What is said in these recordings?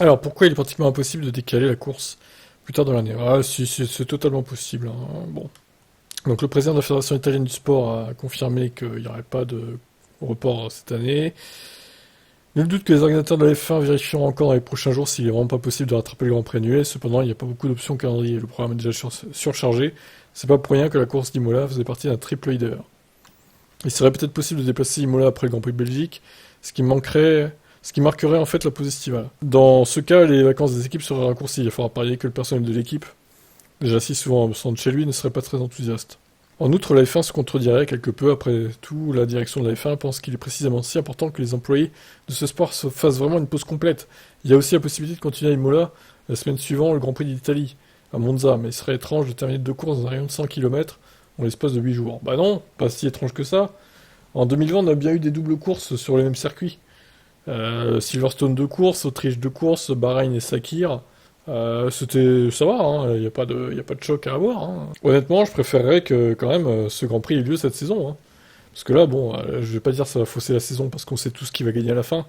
Alors, pourquoi il est pratiquement impossible de décaler la course plus tard dans l'année? Ah, si, c'est totalement possible, hein. Bon. Donc, le président de la Fédération italienne du sport a confirmé qu'il n'y aurait pas de report cette année. Nul doute que les organisateurs de la F1 vérifieront encore dans les prochains jours s'il est vraiment pas possible de rattraper le Grand Prix annulé. Cependant, il n'y a pas beaucoup d'options au calendrier. Le programme est déjà surchargé. C'est pas pour rien que la course d'Imola faisait partie d'un triple header. Il serait peut-être possible de déplacer Imola après le Grand Prix de Belgique, ce qui marquerait en fait la pause estivale. Dans ce cas, les vacances des équipes seraient raccourcies. Il faudra parier que le personnel de l'équipe, déjà si souvent absent de chez lui, ne serait pas très enthousiaste. En outre, la F1 se contredirait quelque peu. Après tout, la direction de la F1 pense qu'il est précisément si important que les employés de ce sport se fassent vraiment une pause complète. Il y a aussi la possibilité de continuer à Imola la semaine suivante le Grand Prix d'Italie, à Monza, mais il serait étrange de terminer deux courses dans un rayon de 100 km en l'espace de 8 jours. Bah non, pas si étrange que ça. En 2020, on a bien eu des doubles courses sur les mêmes circuits. Silverstone 2 courses, Autriche 2 courses, Bahreïn et Sakir. Ça va, hein, y a pas de choc à avoir, hein. Honnêtement, je préférerais que quand même ce Grand Prix ait lieu cette saison, hein. Parce que là, bon, je vais pas dire que ça va fausser la saison parce qu'on sait tous qui va gagner à la fin.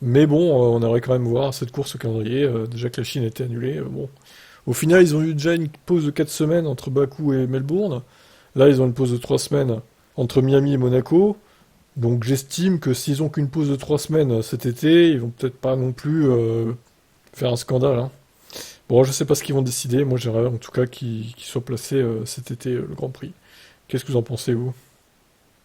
Mais bon, on aimerait quand même voir cette course au calendrier, déjà que la Chine a été annulée. Bon. Au final, ils ont eu déjà une pause de 4 semaines entre Bakou et Melbourne. Là, ils ont une pause de 3 semaines entre Miami et Monaco. Donc j'estime que s'ils ont qu'une pause de 3 semaines cet été, ils vont peut-être pas non plus faire un scandale, hein. Bon, je sais pas ce qu'ils vont décider. Moi, j'aimerais en tout cas qu'il soit placé cet été, le Grand Prix. Qu'est-ce que vous en pensez, vous?